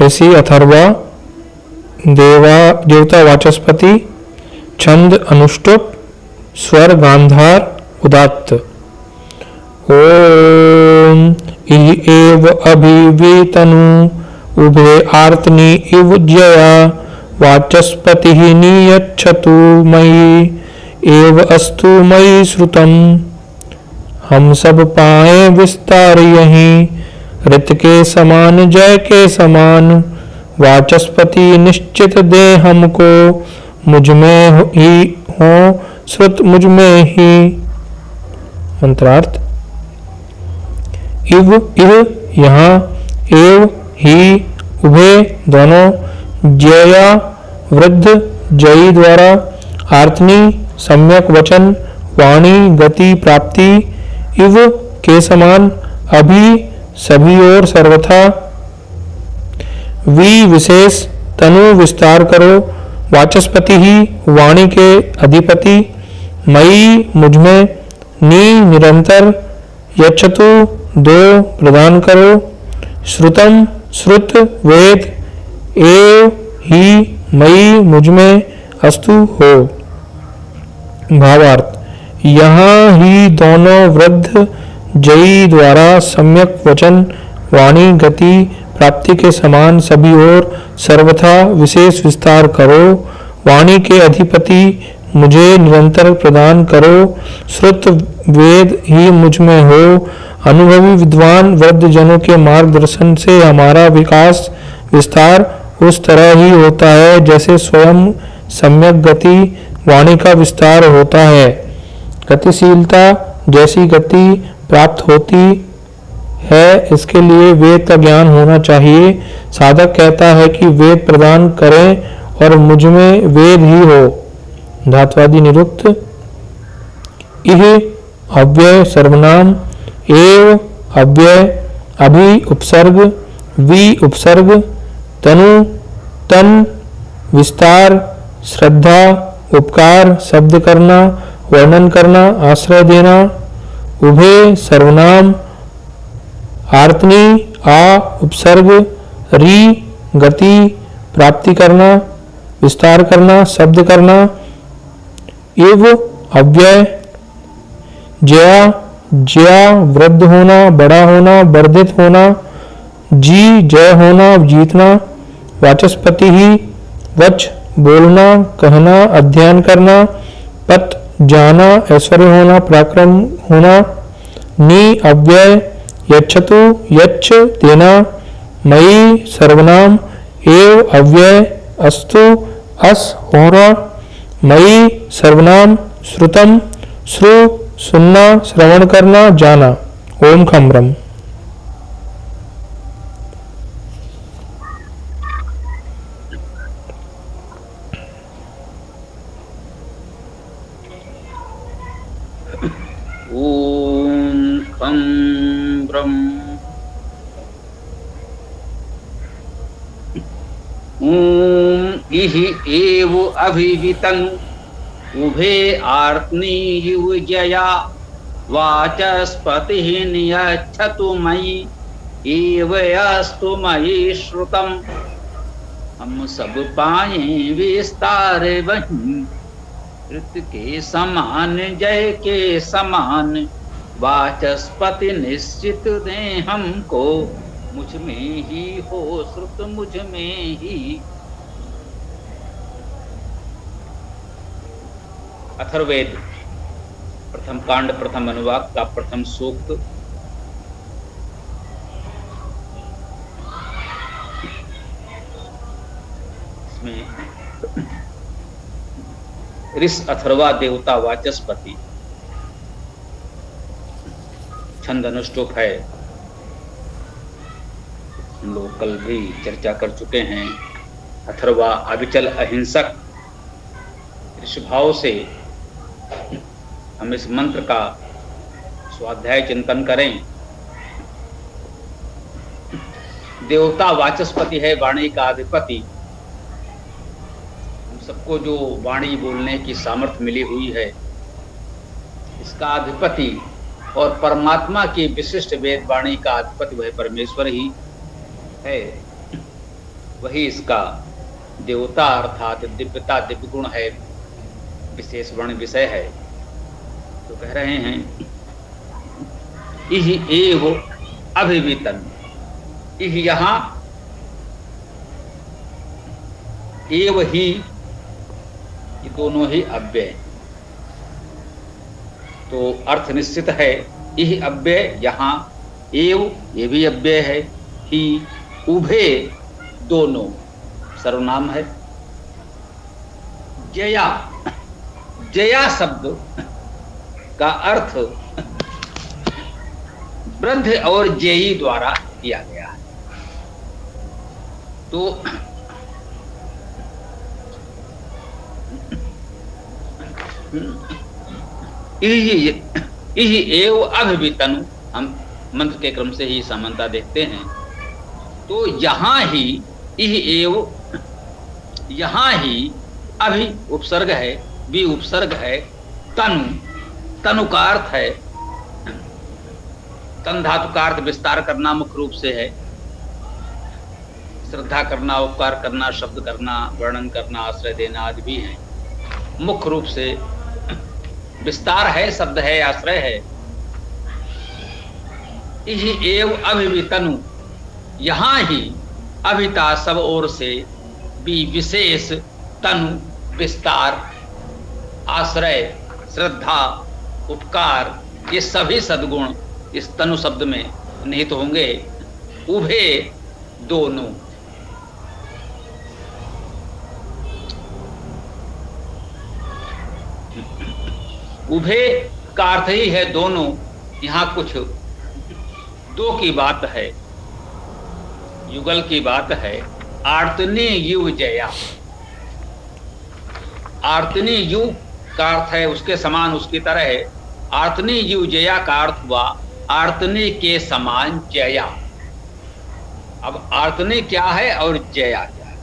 ऋषि अथर्वा, देवता वाचस्पति, छंद अनुष्टुप, स्वर गांधार, उदात्त। ओम एव अभिवेतनु उभे आर्तनी इव जया वाचस्पति नियच्छतु मयि एव अस्तु मयि श्रुतम्। हम सब पाए विस्तार यहीं ऋत के समान जय के समान वाचस्पति निश्चित दे हमको मुझ में ही हो श्रुत मुझ में ही। मंत्रार्थ। इव यहाँ, एव ही उभे दोनों, जया वृद्ध जयी द्वारा, आर्तनी सम्यक वचन, वाणी गति प्राप्ति, इव के समान, अभी सभी और सर्वथा, वी विशेष, तनु विस्तार करो, वाचस्पति ही वाणी के अधिपति, मई मुझमें, नी निरंतर, यच्छतु दो प्रदान करो, श्रुतम श्रुत वेद, एव ही मई मुझमें, अस्तु हो। भावार्थ। यहाँ ही दोनों वृद्ध जयी द्वारा सम्यक वचन, वाणी गति प्राप्ति के समान सभी और सर्वथा विशेष विस्तार करो, वाणी के अधिपति मुझे निरंतर प्रदान करो, श्रुत वेद ही मुझ में हो, अनुभवी विद्वान वृद्ध जनों के मार्गदर्शन से हमारा विकास विस्तार उस तरह ही होता है जैसे स्वयं सम्यक गति वाणी का विस्तार होता है। गतिशीलता जैसी गति प्राप्त होती है इसके लिए वेद का ज्ञान होना चाहिए। साधक कहता है कि वेद प्रदान करें और मुझ में वेद ही हो। धात्वादि निरुक्त। इह अव्यय सर्वनाम, एव अव्यय, अभि उपसर्ग, वि उपसर्ग, तनु तन, विस्तार, श्रद्धा, उपकार, शब्द करना, वर्णन करना, आश्रय देना, उभे सर्वनाम, आर्तनी आ उपसर्ग, री गति प्राप्ति करना, विस्तार करना, शब्द करना, इव अव्यय, जया जया वृद्ध होना, बड़ा होना, वर्धित होना, जी जय होना, जीतना, वाचस्पति ही वच बोलना, कहना, अध्ययन करना, पत जाना, ऐश्वर्य होना, पराक्रम होना, नी अव्यय, यच्छतु यच्छ देना, मयि सर्वनाम, एव अव्यय, अस्तु अस होना, मयि सर्वनाम, श्रुतम श्रु सुनना, श्रवण करना, जाना। ओम खम्रम। ओम खम्रम। ओम इह एव अभिवितं उभे आर्तनी युजया वाचस्पतिः नियच्छतु मयि एव अस्तु मयि श्रुतम्। हम सब पाए विस्तार वहीं ऋत के समान जय के समान वाचस्पति निश्चित दे हमको मुझ में ही हो श्रुत मुझ में ही। अथर्ववेद प्रथम कांड प्रथम अनुवाक का प्रथम सूक्त। इसमें ऋष अथर्वा देवता वाचस्पति, छंद अनुष्टुप है। हम लोग कल भी चर्चा कर चुके हैं। अथर्वा अविचल अहिंसक। ऋष भाव से हम इस मंत्र का स्वाध्याय चिंतन करें। देवता वाचस्पति है, वाणी का अधिपति। हम सबको जो वाणी बोलने की सामर्थ्य मिली हुई है, इसका अधिपति और परमात्मा की विशिष्ट वेद वाणी का अधिपति वह परमेश्वर ही है। वही इसका देवता अर्थात दिव्यता दिव्य गुण है, विशेष वर्ण विषय है। तो कह रहे हैं इहि एव अभिवितन, इह यहाँ एव ही, ये दोनों ही अव्यय, तो अर्थ निश्चित है। इह अव्यय, यहाँ एव ये भी अव्यय है, ही उभे दोनों सर्वनाम है। जया, जया शब्द का अर्थ वृद्ध और जेयी द्वारा किया गया है। तो इहि एव अभिवितनु, हम मंत्र के क्रम से ही समानता देखते हैं। तो यहाँ ही इहि एव, यहाँ ही अभि उपसर्ग है, भी उपसर्ग है, तनु, तनु का अर्थ है, तन धातु का अर्थ विस्तार करना मुख्य रूप से है। श्रद्धा करना, उपकार करना, शब्द करना, वर्णन करना, आश्रय देना आदि भी है। मुख्य रूप से विस्तार है, शब्द है, आश्रय है। इहि एव अभिवितनु, यहाँ ही अभिता सब ओर से, भी विशेष, तनु विस्तार, आश्रय, श्रद्धा, उपकार, ये सभी सद्गुण इस तनु शब्द में निहित होंगे। उभे दोनों, उभे का अर्थ ही है दोनों। यहाँ कुछ दो की बात है, युगल की बात है। आर्तनी युव जया, आर्तनी यु का अर्थ है उसके समान, उसकी तरह है। आर्तनी युव जया का अर्थ हुआ आर्तनी के समान जया। अब आर्तनी क्या है और जया क्या है?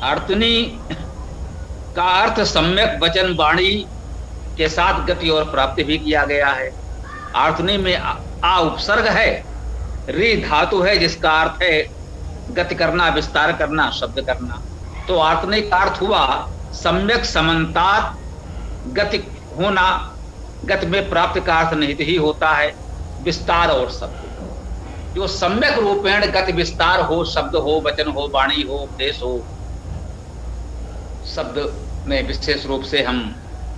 आर्तनी का अर्थ सम्यक वचन वाणी के साथ गति और प्राप्ति भी किया गया है। आर्तनी में आ उपसर्ग है, री धातु है जिसका अर्थ है गति करना, विस्तार करना, शब्द करना। तो आर्तनी का अर्थ हुआ सम्यक समन्तात गति होना। गति में प्राप्त का अर्थ निहित ही होता है विस्तार और शब्द। जो सम्यक रूपेण गति विस्तार हो, शब्द हो, वचन हो, वाणी हो, उपदेश हो। शब्द में विशेष रूप से हम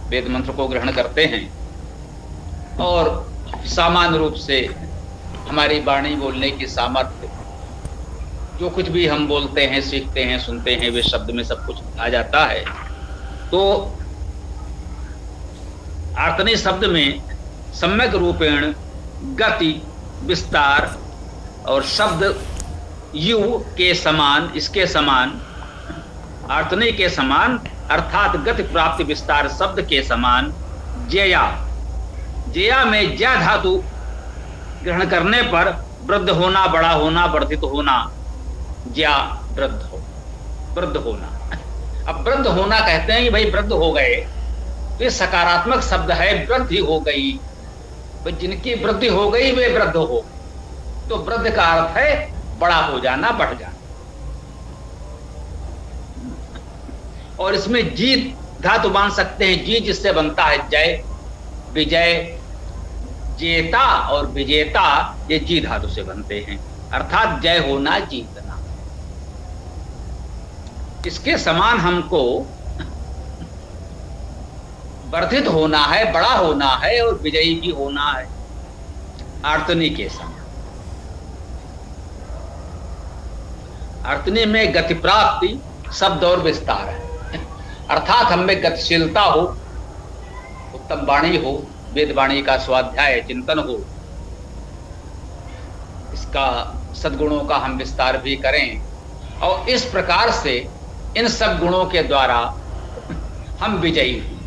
वेद मंत्र को ग्रहण करते हैं और सामान्य रूप से हमारी वाणी बोलने की सामर्थ्य, जो कुछ भी हम बोलते हैं, सीखते हैं, सुनते हैं, वे शब्द में सब कुछ आ जाता है। तो आर्तनी शब्द में सम्यक रूपेण गति, विस्तार और शब्द यु के समान, इसके समान, आर्तनी के समान अर्थात गति, प्राप्ति, विस्तार शब्द के समान जया। जया में ज्या धातु ग्रहण करने पर वृद्ध होना, बड़ा होना, वर्धित होना, ज्या वृद्ध हो, वृद्ध होना। अब वृद्ध होना कहते हैं कि भाई वृद्ध हो गए, तो ये सकारात्मक शब्द है, वृद्धि हो गई। तो जिनकी वृद्धि हो गई वे वृद्ध हो, तो वृद्ध का अर्थ है बड़ा हो जाना, बढ़ जाना। और इसमें जीत धातु मान सकते हैं, जी जिससे बनता है जय, विजय, जेता और विजेता, ये जी धातु से बनते हैं, अर्थात जय होना, जीतना। इसके समान हमको वर्धित होना है, बड़ा होना है और विजयी भी होना है, आर्तनी के समान। आर्तनी में गति प्राप्ति, शब्द और विस्तार है, अर्थात हम में गतिशीलता हो, उत्तम वाणी हो, वेद वाणी का स्वाध्याय चिंतन हो, इसका सद्गुणों का हम विस्तार भी करें और इस प्रकार से इन सब गुणों के द्वारा हम विजयी हों,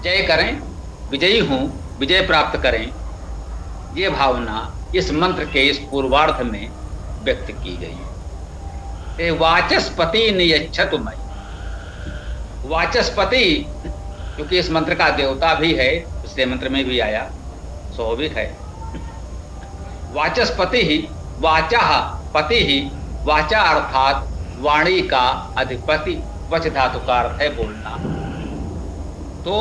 जय करें, विजयी हों, विजय प्राप्त करें। ये भावना इस मंत्र के इस पूर्वार्ध में व्यक्त की गई। वाचस्पति नियच्छतु मयि, वाचस्पति क्योंकि इस मंत्र का देवता भी है, पिछले मंत्र में भी आया, स्वाभाविक है। वाचस्पति ही वाचा पति ही, वाचा अर्थात वाणी का अधिपति, वच धातु का अर्थ है बोलना। तो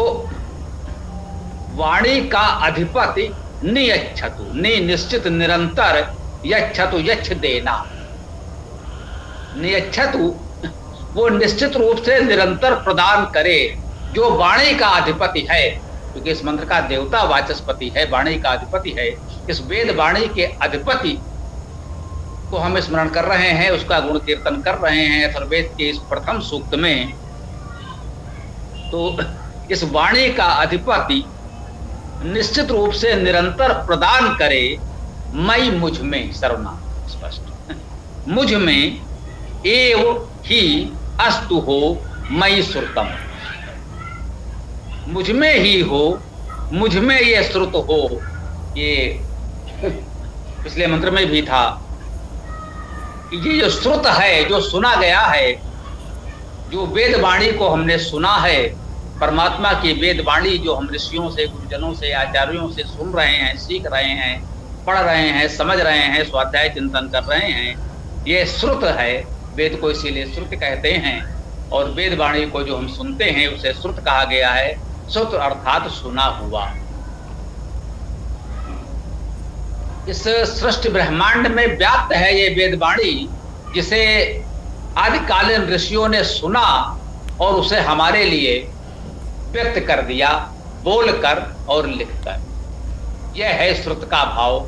वाणी का अधिपति नियच्छतु, निश्चित निरंतर, यच्छतु यच्छ देना, नियच्छतु वो निश्चित रूप से निरंतर प्रदान करे, जो वाणी का अधिपति है, क्योंकि इस मंत्र का देवता वाचस्पति है, वाणी का अधिपति है। इस वेद वाणी के अधिपति को हम स्मरण कर रहे हैं, उसका गुण कीर्तन कर रहे हैं अथर्ववेद के इस प्रथम सूक्त में। तो इस वाणी का अधिपति निश्चित रूप से निरंतर प्रदान करे, मई मुझ में, सर्वनाम स्पष्ट, मुझ में एव ही अस्तु हो मई श्रुतम, मुझ में ही हो, मुझ में ये श्रुत हो। ये पिछले मंत्र में भी था कि ये जो श्रुत है, जो सुना गया है, जो वेद वाणी को हमने सुना है, परमात्मा की वेद वाणी जो हम ऋषियों से, गुरुजनों से, आचार्यों से सुन रहे हैं, सीख रहे हैं, पढ़ रहे हैं, समझ रहे हैं, स्वाध्याय चिंतन कर रहे हैं, ये श्रुत है। वेद को इसीलिए श्रुत कहते हैं, और वेद वाणी को जो हम सुनते हैं उसे श्रुत कहा गया है। श्रुत अर्थात सुना हुआ। इस सृष्टि ब्रह्मांड में व्याप्त है ये वेद वाणी, जिसे आदिकालीन ऋषियों ने सुना और उसे हमारे लिए व्यक्त कर दिया, बोलकर और लिखकर। यह है श्रुत का भाव।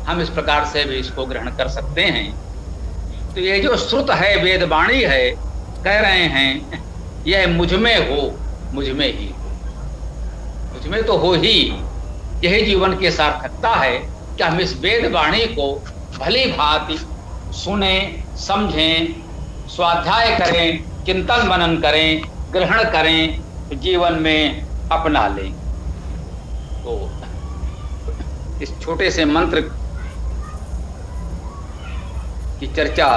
हम इस प्रकार से भी इसको ग्रहण कर सकते हैं। तो ये जो श्रुत है, वेद वाणी है, कह रहे हैं यह मुझ में हो, मुझ में ही हो, मुझ में तो हो ही। यही जीवन की सार्थकता है कि हम इस वेद वाणी को भली भांति सुने, समझें, स्वाध्याय करें, चिंतन मनन करें, ग्रहण करें, जीवन में अपना लें। तो इस छोटे से मंत्र की चर्चा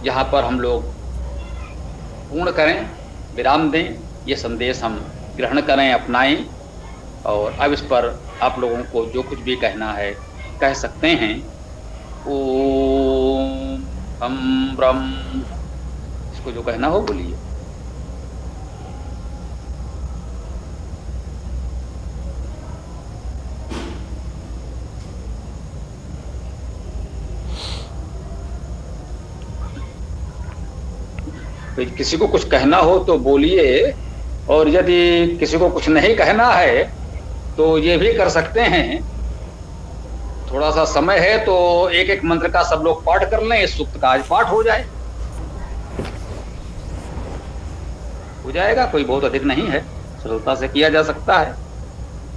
यहाँ पर हम लोग पूर्ण करें, विराम दें। ये संदेश हम ग्रहण करें, अपनाएं, और अब इस पर आप लोगों को जो कुछ भी कहना है कह सकते हैं। ओम हम ब्रह्म, इसको जो कहना हो बोलिए। किसी को कुछ कहना हो तो बोलिए, और यदि किसी को कुछ नहीं कहना है तो ये भी कर सकते हैं। थोड़ा सा समय है तो एक एक मंत्र का सब लोग पाठ कर लें, इस सूक्त का आज पाठ हो जाए, हो जाएगा। कोई बहुत अधिक नहीं है, सरलता से किया जा सकता है।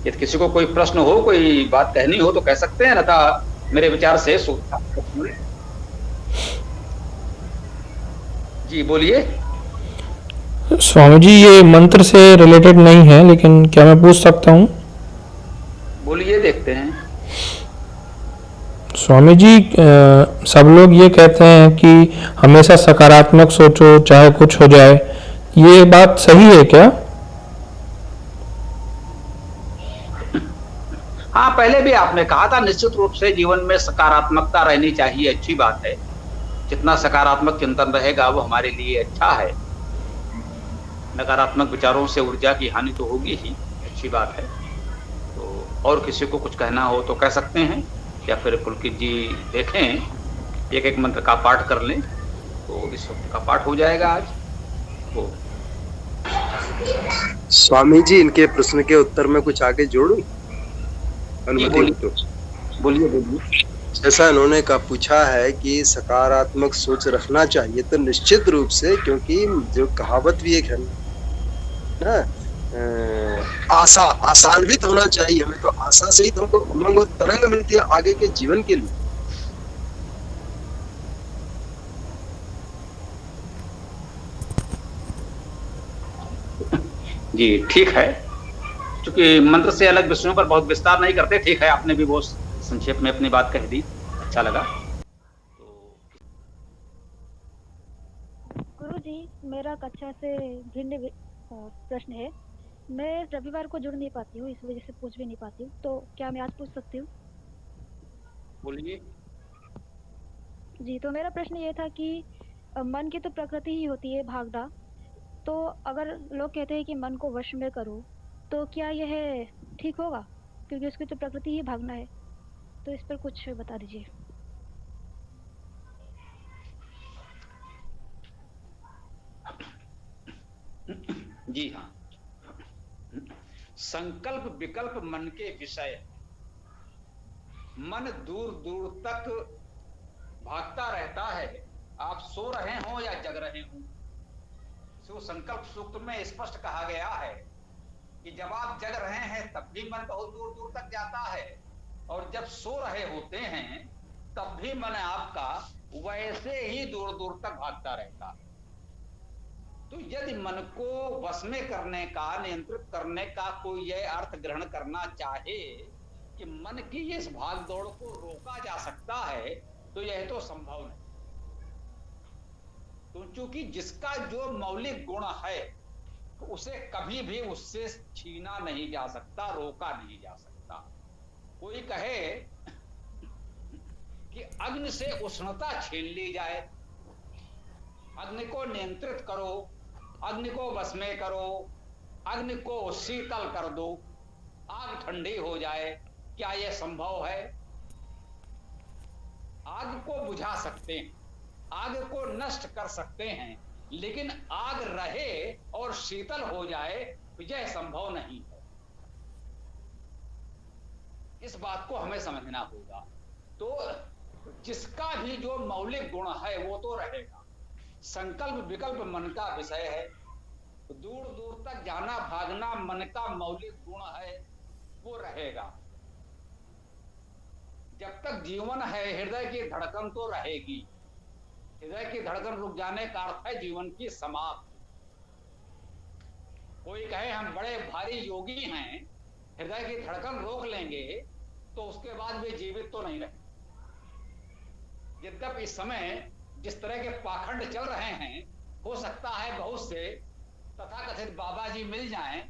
यदि किसी को कोई प्रश्न हो, कोई बात कहनी हो तो कह सकते हैं, ना मेरे विचार से सूक्त। जी बोलिए। स्वामी जी, ये मंत्र से रिलेटेड नहीं है, लेकिन क्या मैं पूछ सकता हूँ? बोलिए, देखते हैं। स्वामी जी, सब लोग ये कहते हैं कि हमेशा सकारात्मक सोचो, चाहे कुछ हो जाए। ये बात सही है क्या? हाँ, पहले भी आपने कहा था, निश्चित रूप से जीवन में सकारात्मकता रहनी चाहिए, अच्छी बात है। जितना सकारात्मक चिंतन रहेगा वो हमारे लिए अच्छा है। नकारात्मक विचारों से ऊर्जा की हानि तो होगी ही, अच्छी बात है। तो और किसी को कुछ कहना हो तो कह सकते हैं, या फिर पुलकित जी देखें, एक एक मंत्र का पाठ कर लें तो इस वक्त का पाठ हो जाएगा आज। तो स्वामी जी, इनके प्रश्न के उत्तर में कुछ आगे जोड़ूं? अनुमति तो बोलिए बोलिए। जैसा इन्होंने का पूछा है कि सकारात्मक सोच रखना चाहिए, तो निश्चित रूप से, क्योंकि जो कहावत भी एक है ना, आशा, आशान्वित होना चाहिए हमें। तो आशा से ही तो हमको उमंग और तरंग मिलती है आगे के जीवन के लिए। जी ठीक है, क्योंकि मंत्र से अलग विषयों पर बहुत विस्तार नहीं करते। ठीक है, आपने भी बहुत संक्षेप में अपनी बात कह दी, अच्छा लगा। गुरु जी, मेरा कक्षा से भिन्न प्रश्न है। मैं रविवार को जुड़ नहीं पाती हूँ, इस वजह से पूछ भी नहीं पाती हूँ। तो क्या मैं आज पूछ सकती हूँ? बोलिए। जी, तो मेरा प्रश्न ये था कि मन की तो प्रकृति ही होती है भागना, तो अगर लोग कहते हैं कि मन को वश में करो, तो क्या यह ठीक होगा? क्योंकि उसकी तो प्रकृति ही भागना है। तो इस पर कुछ बता दीजिए। जी हाँ, संकल्प विकल्प मन के विषय हैं। मन दूर दूर तक भागता रहता है, आप सो रहे हो या जग रहे हो। सो संकल्प सूक्त में स्पष्ट कहा गया है कि जब आप जग रहे हैं तब भी मन बहुत दूर दूर तक जाता है, और जब सो रहे होते हैं तब भी मन आपका वैसे ही दूर दूर तक भागता रहता है। तो यदि मन को वश में करने का, नियंत्रित करने का कोई यह अर्थ ग्रहण करना चाहे कि मन की इस भाग दौड़ को रोका जा सकता है, तो यह तो संभव नहीं। तो चूंकि जिसका जो मौलिक गुण है उसे कभी भी उससे छीना नहीं जा सकता, रोका नहीं जा सकता। कोई कहे कि अग्नि से उष्णता छीन ली जाए, अग्नि को नियंत्रित करो, अग्नि को वश में करो, अग्नि को शीतल कर दो, आग ठंडी हो जाए, क्या यह संभव है? आग को बुझा सकते हैं, आग को नष्ट कर सकते हैं, लेकिन आग रहे और शीतल हो जाए तो यह संभव नहीं है। इस बात को हमें समझना होगा। तो जिसका भी जो मौलिक गुण है वो तो रहेगा। संकल्प विकल्प मन का विषय है, दूर दूर तक जाना भागना मन का मौलिक गुण है, वो रहेगा। जब तक जीवन है हृदय की धड़कन तो रहेगी। हृदय की धड़कन रुक जाने का अर्थ है जीवन की समाप्ति। कोई कहे हम बड़े भारी योगी हैं, हृदय की धड़कन रोक लेंगे तो उसके बाद वे जीवित तो नहीं रहे। यद्यपि इस समय जिस तरह के पाखंड चल रहे हैं, हो सकता है बहुत से तथाकथित बाबा जी मिल जाएं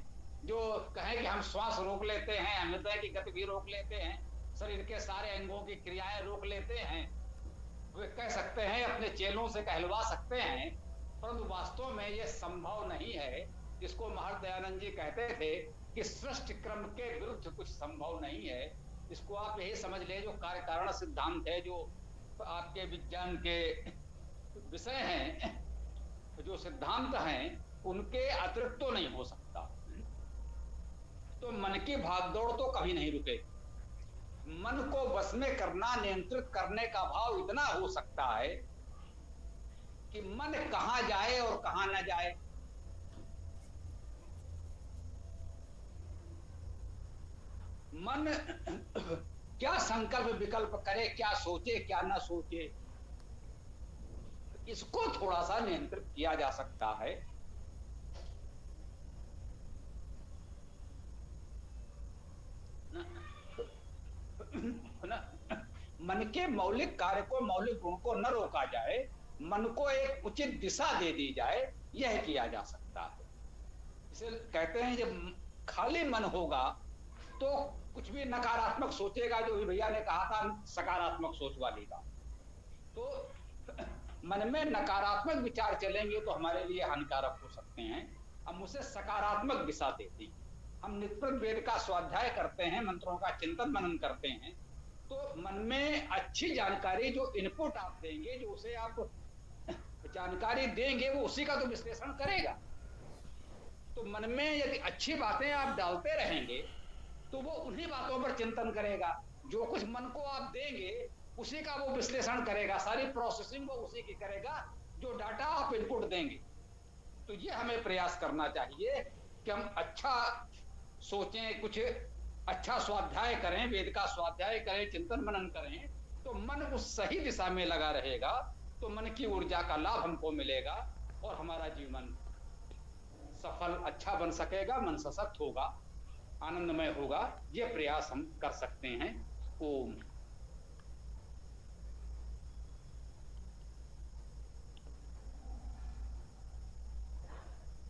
जो कहें कि हम श्वास रोक लेते हैं, हम हृदय की गति भी रोक लेते हैं, शरीर के सारे अंगों की क्रियाएं रोक लेते हैं। वे कह सकते हैं, अपने चेलों से कहलवा सकते हैं, परंतु वास्तव में यह संभव नहीं है। जिसको महर्षि दयानंद जी कहते थे कि सृष्टि क्रम के विरुद्ध कुछ संभव नहीं है। इसको आप यही समझ ले, जो कार्य कारण सिद्धांत है, जो आपके विज्ञान के विषय हैं, जो सिद्धांत हैं, उनके अतिरिक्त तो नहीं हो सकता। तो मन की भागदौड़ तो कभी नहीं रुके। मन को वश में करना, नियंत्रित करने का भाव इतना हो सकता है कि मन कहां जाए और कहां न जाए। मन क्या संकल्प विकल्प करे, क्या सोचे क्या ना सोचे, इसको थोड़ा सा नियंत्रित किया जा सकता है। मन के मौलिक कार्य को, मौलिक गुण को न रोका जाए, मन को एक उचित दिशा दे दी जाए, यह किया जा सकता है। इसे कहते हैं जब खाली मन होगा तो कुछ भी नकारात्मक सोचेगा, जो भी भैया ने कहा था सकारात्मक सोच वाली का। तो मन में नकारात्मक विचार चलेंगे तो हमारे लिए हानिकारक हो सकते हैं। हम उसे सकारात्मक दिशा देते हैं। हम नित्य वेद का स्वाध्याय करते हैं, मंत्रों का चिंतन मनन करते हैं, तो मन में अच्छी जानकारी, जो इनपुट आप देंगे, जो उसे आप जानकारी देंगे, वो उसी का तो विश्लेषण करेगा। तो मन में यदि अच्छी बातें आप डालते रहेंगे तो वो उन्हीं बातों पर चिंतन करेगा। जो कुछ मन को आप देंगे उसी का वो विश्लेषण करेगा, सारी प्रोसेसिंग वो उसी की करेगा, जो डाटा आप इनपुट देंगे। तो ये हमें प्रयास करना चाहिए कि हम अच्छा सोचें, कुछ अच्छा स्वाध्याय करें, वेद का स्वाध्याय करें, चिंतन मनन करें, तो मन उस सही दिशा में लगा रहेगा। तो मन की ऊर्जा का लाभ हमको मिलेगा और हमारा जीवन सफल अच्छा बन सकेगा, मन सशक्त होगा, आनंदमय होगा। ये प्रयास हम कर सकते हैं। ओम।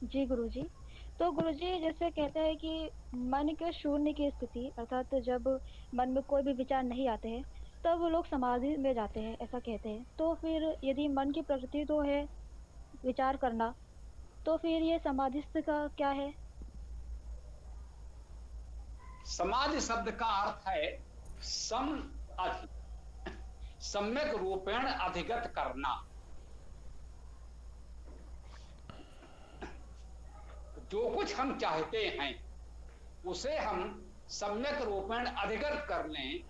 जी गुरुजी। तो गुरुजी जैसे कहते हैं कि मन के शून्य की स्थिति, अर्थात जब मन में कोई भी विचार नहीं आते हैं, तब वो लोग समाधि में जाते हैं, ऐसा कहते हैं। तो फिर यदि मन की प्रकृति तो है विचार करना, तो फिर ये समाधिस्थ का क्या है? समाधि शब्द का अर्थ है सम अधि, सम्यक रूपेण अधिगत करना। जो कुछ हम चाहते हैं उसे हम सम्यक रूपेण अधिगत कर लें,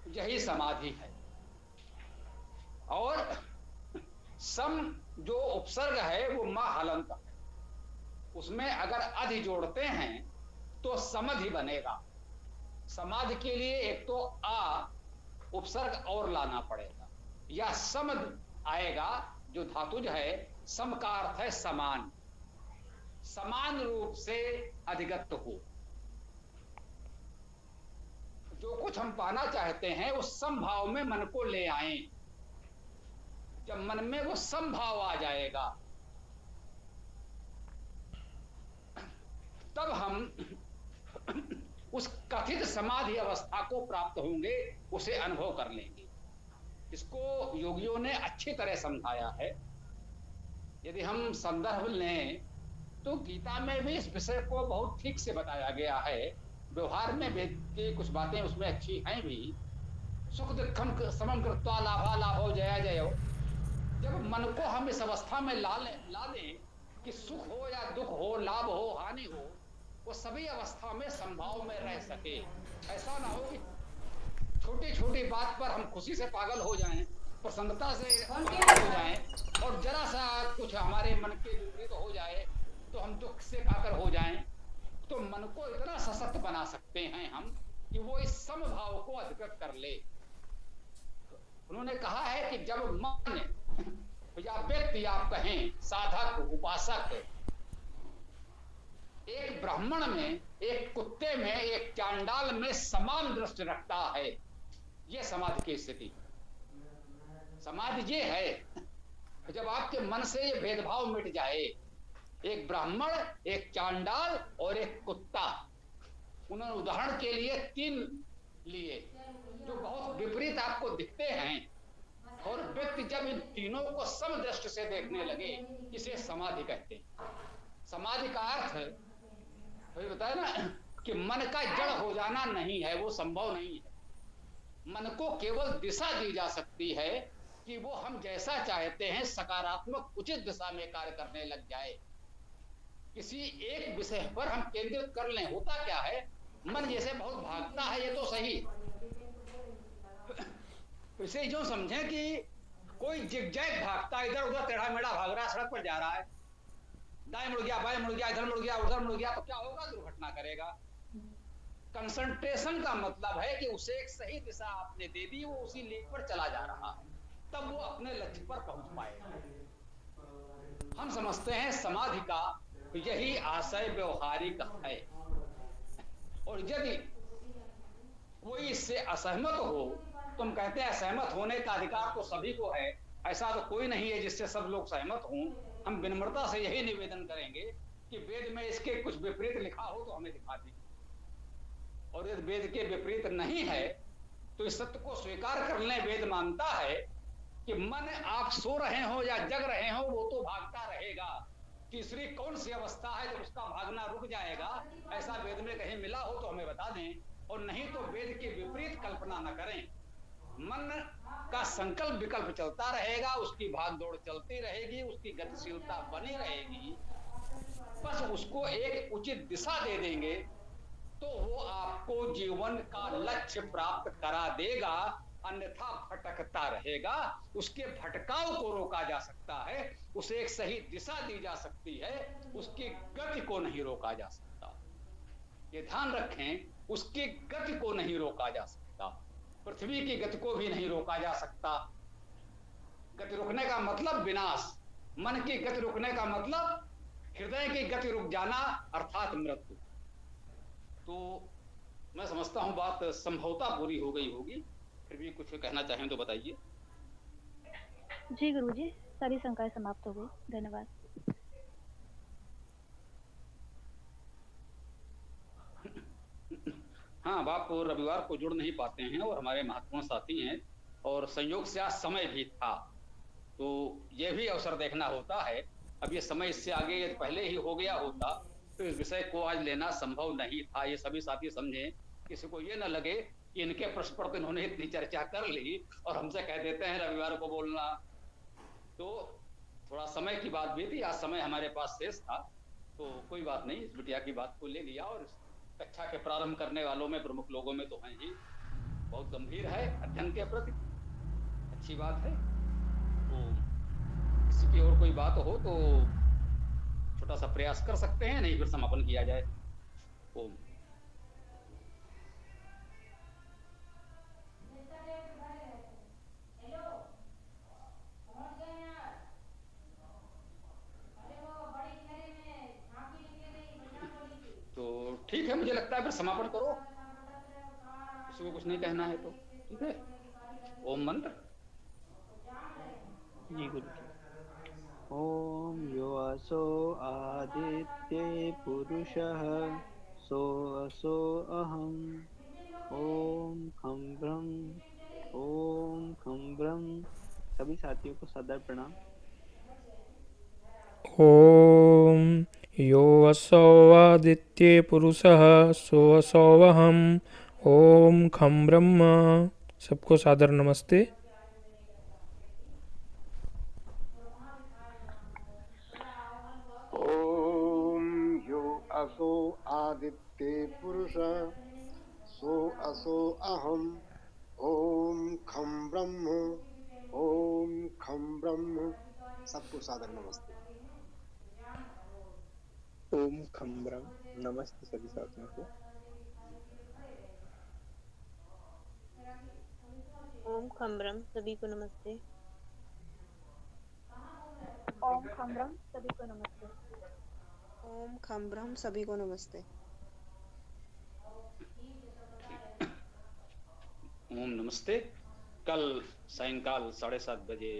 यही समाधि है। और सम जो उपसर्ग है वो मा हलंत है, उसमें अगर अधि जोड़ते हैं तो समधि बनेगा। समाधि के लिए एक तो आ उपसर्ग और लाना पड़ेगा, या समध आएगा जो धातुज है। सम का अर्थ है समान, समान रूप से अधिगत हो। जो कुछ हम पाना चाहते हैं उस समभाव में मन को ले आए। जब मन में वो समभाव आ जाएगा तब हम उस कथित समाधि अवस्था को प्राप्त होंगे, उसे अनुभव कर लेंगे। इसको योगियों ने अच्छी तरह समझाया है। यदि हम संदर्भ लें तो गीता में भी इस विषय को बहुत ठीक से बताया गया है। व्यवहार में वेद की कुछ बातें उसमें अच्छी हैं भी। सुख दुखम समम कृत्वा लाभा लाभो जया जयो। जब मन को हम इस अवस्था में ला दें कि सुख हो या दुख हो, लाभ हो हानि हो, वो सभी अवस्था में संभाव में रह सके। ऐसा ना हो कि छोटी छोटी बात पर हम खुशी से पागल हो जाएं, प्रसन्नता से पागल हो जाएं, और जरा सा कुछ हमारे मन के विपरीत हो जाए तो हम दुख से कातर हो जाएं। तो मन को इतना सशक्त बना सकते हैं हम कि वो इस समभाव को अधिगत कर ले। उन्होंने कहा है कि जब मन या व्यक्ति आप कहें साधक उपासक एक ब्राह्मण में, एक कुत्ते में, एक चांडाल में समान दृष्टि रखता है, यह समाधि की स्थिति। समाधि ये है जब आपके मन से ये भेदभाव मिट जाए। एक ब्राह्मण, एक चांडाल और एक कुत्ता, उन्होंने उदाहरण के लिए 3 लिए जो बहुत विपरीत आपको दिखते हैं, और व्यक्ति जब इन तीनों को समदृष्टि से देखने लगे, इसे समाधि कहते हैं। समाधि का अर्थ वही बताया ना कि मन का जड़ हो जाना नहीं है, वो संभव नहीं है। मन को केवल दिशा दी जा सकती है कि वो हम जैसा चाहते हैं सकारात्मक उचित दिशा में कार्य करने लग जाए। किसी एक विषय पर हम केंद्रित कर लें। होता क्या है, मन जैसे बहुत भागता है, ये तो सही। इसे जो समझें कि कोई जिगजैग भागता है, इधर उधर टेढ़ा मेढ़ा भाग रहा है, सड़क पर जा रहा है, दाएं मुड़ गया, बाएं मुड़ गया, इधर मुड़ गया, उधर मुड़ गया, तो क्या होगा? दुर्घटना करेगा। कंसंट्रेशन का मतलब है कि उसे एक सही दिशा आपने दे दी, वो उसी लेक पर चला जा रहा है, तब वो अपने लक्ष्य पर पहुंच पाएगा। हम समझते हैं समाधि का यही आशय व्यवहारिक है, और यदि कोई इससे असहमत हो तो हम कहते हैं असहमत होने का अधिकार तो सभी को है। ऐसा तो कोई नहीं है जिससे सब लोग सहमत हों। हम विनम्रता से यही निवेदन करेंगे कि वेद में इसके कुछ विपरीत लिखा हो तो हमें दिखा दीजिए, और यदि वेद के विपरीत नहीं है तो इस सत्य को स्वीकार कर लें। वेद मानता है कि मन आप सो रहे हो या जग रहे हो, वो तो भागता रहेगा। तीसरी कौन सी अवस्था है जब उसका भागना रुक जाएगा? ऐसा वेद में कहीं मिला हो तो हमें बता दें, और नहीं तो वेद के विपरीत कल्पना न करें। मन का संकल्प विकल्प चलता रहेगा, उसकी भाग दौड़ चलती रहेगी, उसकी गतिशीलता बनी रहेगी। बस उसको एक उचित दिशा दे देंगे तो वो आपको जीवन का लक्ष्य प्राप्त करा देगा। अन्यथा भटकता रहेगा। उसके भटकाव को रोका जा सकता है, उसे एक सही दिशा दी जा सकती है, उसकी गति को नहीं रोका जा सकता। ये ध्यान रखें, उसकी गति को नहीं रोका जा सकता। पृथ्वी की गति को भी नहीं रोका जा सकता। गति रुकने का मतलब विनाश, मन की गति रुकने का मतलब हृदय की गति रुक जाना, अर्थात मृत्यु। तो मैं समझता हूं बात संभवतः पूरी हो गई होगी। फिर भी कुछ कहना चाहें तो बताइए। जी गुरुजी, सारी शंकाएं समाप्त हो गई। धन्यवाद। हाँ, आप रविवार को जुड़ नहीं पाते हैं और हमारे महत्वपूर्ण साथी हैं, और संयोग से आज समय भी था, तो ये भी अवसर देखना होता है। अब ये समय इससे आगे यदि पहले ही हो गया होता तो इस विषय को आज लेना संभव नहीं था। ये सभी साथी समझें, किसी को ये न लगे कि इनके प्रश्न पर तो इन्होंने इतनी चर्चा कर ली और हमसे कह देते हैं रविवार को बोलना। तो थोड़ा समय की बात भी थी, आज समय हमारे पास शेष था, तो कोई बात नहीं, इस बिटिया की बात को ले लिया। और कक्षा के प्रारंभ करने वालों में, प्रमुख लोगों में तो हैं ही, बहुत गंभीर है अध्ययन के प्रति, अच्छी बात है। तो किसी की और कोई बात हो तो छोटा सा प्रयास कर सकते हैं, नहीं फिर समापन किया जाए। ओम। तो ठीक है, मुझे लगता है फिर समापन करो, किसी को कुछ नहीं कहना है तो ठीक है। ओम मंत्र। जी गुरु जी। ओम यो असो आदित्ये पुरुषः सो असो अहम। ओम खम ब्रह्म। सभी साथियों को सदर प्रणाम। ओम यो असौ आदित्ये पुरुषः सो असौवहम्। ओम खम ब्रह्म। सबको सादर नमस्ते। ओम यो असो आदित्ये पुरुषः सो असो अहम। ओम खम ब्रह्म। सबको सादर नमस्ते। ओम खम ब्रह्म। नमस्ते सभी साथियों को। ओम खम ब्रह्म, सभी को नमस्ते। ओम खम ब्रह्म, सभी को नमस्ते। ओम खम ब्रह्म, सभी को नमस्ते। ओम नमस्ते। कल सायंकाल 7:30 बजे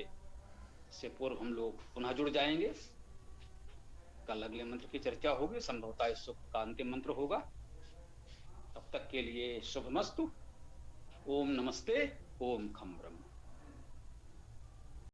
से पूर्व हम लोग पुनः जुड़ जाएंगे। कल अगले मंत्र की चर्चा होगी, संभवतः इस सूक्त का अंतिम मंत्र होगा। तब तक के लिए शुभमस्तु। ओम नमस्ते। ओम खम ब्रह्म।